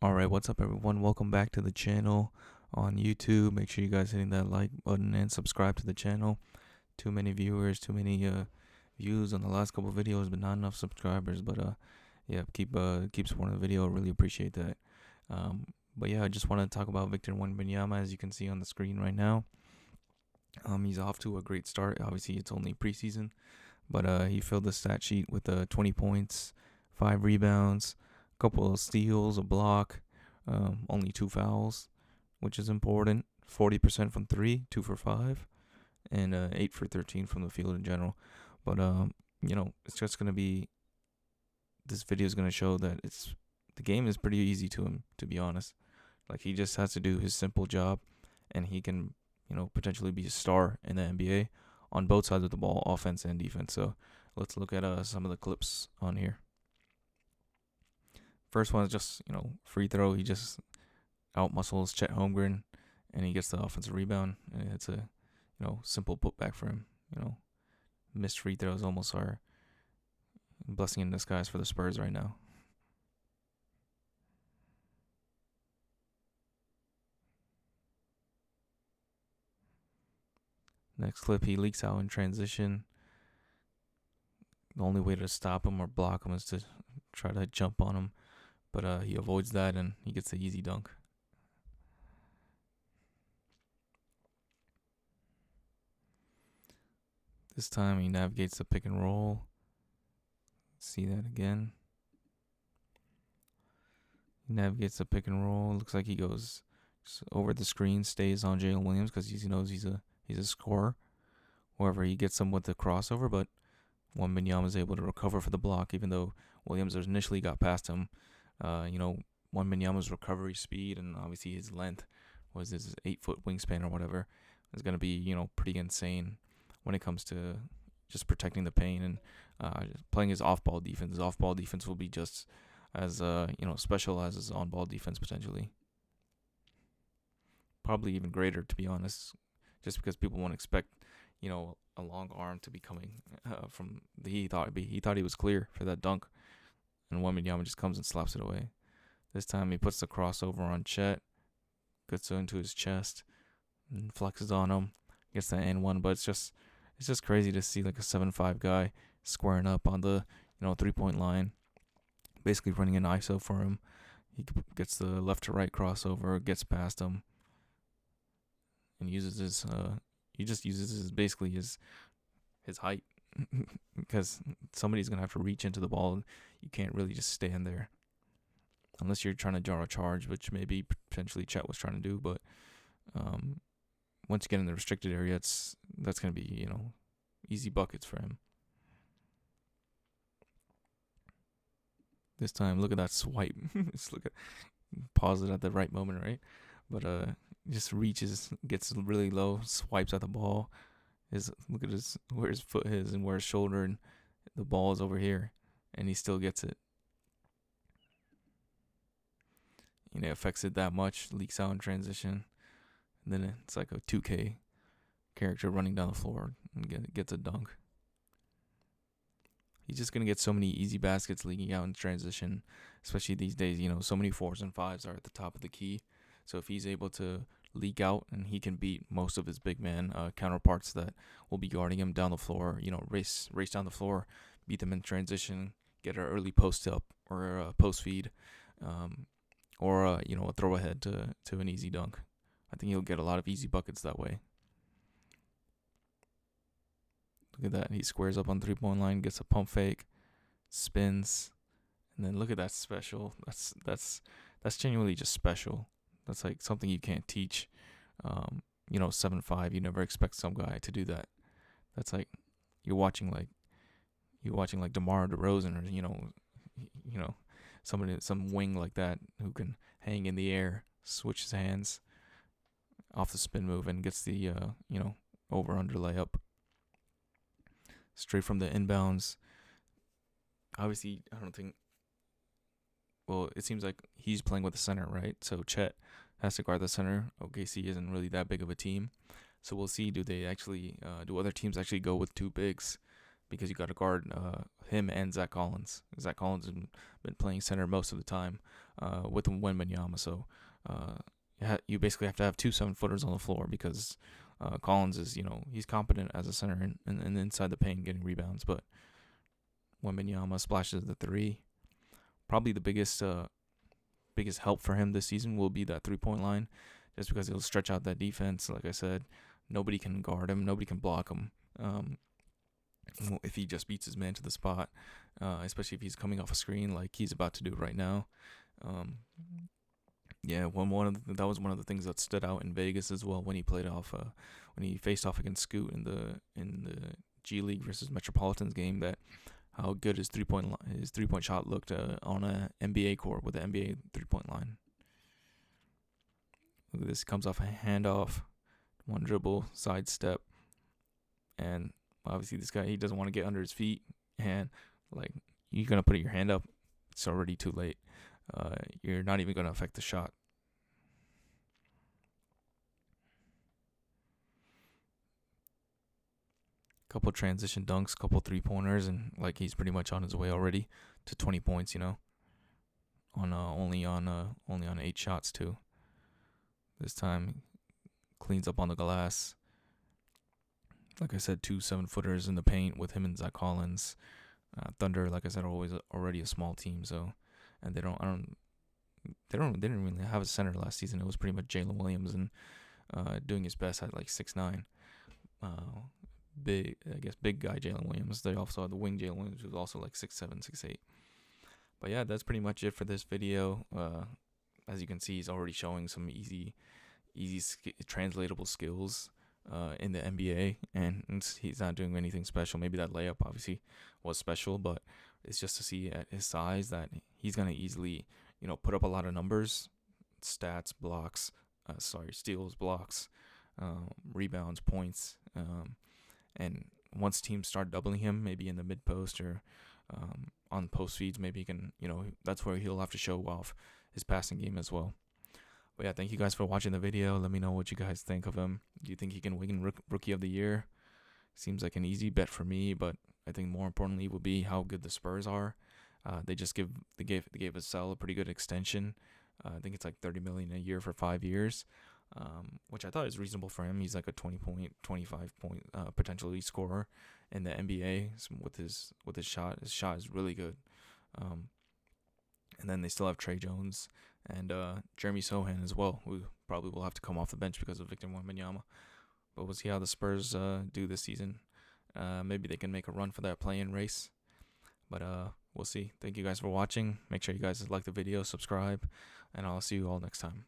Alright, what's up everyone? Welcome back to the channel on YouTube. Make sure you guys hitting that like button and subscribe to the channel. Too many viewers, too many views on the last couple videos, but not enough subscribers. But yeah, keep supporting the video. Really appreciate that. But yeah, I just want to talk about Victor Wembanyama, as you can see on the screen right now. He's off to a great start. Obviously, it's only preseason, but he filled the stat sheet with 20 points, 5 rebounds, a couple of steals, a block, only 2 fouls, which is important. 40% from 3, 2 for 5, and 8 for 13 from the field in general. But it's just gonna be. This video is gonna show that the game is pretty easy to him, to be honest. Like, he just has to do his simple job, and he can, potentially be a star in the NBA on both sides of the ball, offense and defense. So let's look at some of the clips on here. First one is just, free throw. He just outmuscles Chet Holmgren, and he gets the offensive rebound. And it's a, simple putback for him. Missed free throws almost are a blessing in disguise for the Spurs right now. Next clip, he leaks out in transition. The only way to stop him or block him is to try to jump on him, but he avoids that and he gets the easy dunk. This time he navigates the pick and roll. See that again. He navigates the pick and roll. Looks like he goes over the screen, stays on Jalen Williams because he knows he's a scorer. However, he gets him with the crossover, but Wembanyama is able to recover for the block, even though Williams initially got past him. Wembanyama's recovery speed and obviously his length, was his 8-foot wingspan or whatever, is going to be, pretty insane when it comes to just protecting the paint and playing his off-ball defense. His off-ball defense will be just as special as his on-ball defense potentially. Probably even greater, to be honest, just because people won't expect, a long arm to be coming from he thought he was clear for that dunk, and Wembanyama just comes and slaps it away. This time he puts the crossover on Chet, gets it into his chest, and flexes on him, gets the N1. But it's just crazy to see like a 7'5" guy squaring up on the 3-point line, basically running an ISO for him. He gets the left to right crossover, gets past him, and uses his basically his height because somebody's gonna have to reach into the ball. You can't really just stand there unless you're trying to draw a charge, which maybe potentially Chet was trying to do. But once you get in the restricted area, that's gonna be easy buckets for him. This time, look at that swipe. Just pause it at the right moment, right? But just reaches, gets really low, swipes at the ball. Look at where his foot is and where his shoulder, and the ball is over here, and he still gets it. Affects it that much, leaks out in transition, and then it's like a 2K character running down the floor and gets a dunk. He's just gonna get so many easy baskets leaking out in transition, especially these days. So many 4s and 5s are at the top of the key. So if he's able to leak out, and he can beat most of his big man counterparts that will be guarding him down the floor, race down the floor, beat them in transition, get an early post up or a post feed, or a throw ahead to an easy dunk. I think he'll get a lot of easy buckets that way. Look at that. He squares up on the 3-point line, gets a pump fake, spins, and then look at that special. That's genuinely just special. That's like something you can't teach. 7'5", you never expect some guy to do that. That's like you're watching like DeMar DeRozan, or somebody, some wing like that who can hang in the air, switch his hands off the spin move, and gets the over under layup straight from the inbounds. Obviously, I don't think. Well, it seems like he's playing with the center, right? So Chet has to guard the center. OKC isn't really that big of a team, so we'll see. Do they actually? Do other teams actually go with 2 bigs because you got to guard him and Zach Collins. Zach Collins has been playing center most of the time with Wembanyama, so you basically have to have 2 7-footers on the floor because Collins is, he's competent as a center and inside the paint getting rebounds, but Wembanyama splashes the 3. Probably the biggest help for him this season will be that 3-point line, just because he'll stretch out that defense. Like I said, nobody can guard him, nobody can block him. If he just beats his man to the spot, especially if he's coming off a screen like he's about to do right now. That was one of the things that stood out in Vegas as well when he faced off against Scoot in the G League versus Metropolitans game. That how good his 3-point shot looked on a NBA court with the NBA 3-point line. Look at this, comes off a handoff, one dribble, sidestep, and obviously this guy, he doesn't want to get under his feet, and like, you're gonna put your hand up, it's already too late. You're not even gonna affect the shot. Couple transition dunks, couple 3-pointers, and like he's pretty much on his way already to 20 points. On only on 8 shots too. This time, cleans up on the glass. Like I said, 2 7-footers in the paint with him and Zach Collins. Thunder, like I said, are already a small team, so, and they didn't really have a center last season. It was pretty much Jalen Williams and doing his best at like 6'9". Big guy Jalen Williams. They also had the wing Jalen Williams, who's also like 6'7", 6'8". But yeah, that's pretty much it for this video. As you can see, he's already showing some easy translatable skills in the NBA, and he's not doing anything special. Maybe that layup obviously was special, but it's just to see at his size that he's gonna easily, put up a lot of numbers, stats, blocks, steals, blocks, rebounds, points, and once teams start doubling him, maybe in the mid post or on post feeds, maybe he can, that's where he'll have to show off his passing game as well. But yeah, thank you guys for watching the video. Let me know what you guys think of him. Do you think he can win Rookie of the Year? Seems like an easy bet for me, but I think more importantly will be how good the Spurs are. They gave Vassell a pretty good extension. I think it's like $30 million a year for 5 years, which I thought is reasonable for him. He's like a 20-point, 25-point potentially scorer in the NBA with his shot. His shot is really good. And then they still have Trey Jones and Jeremy Sohan as well, who probably will have to come off the bench because of Victor Wembanyama. But we'll see how the Spurs do this season. Maybe they can make a run for that play-in race. But we'll see. Thank you guys for watching. Make sure you guys like the video, subscribe, and I'll see you all next time.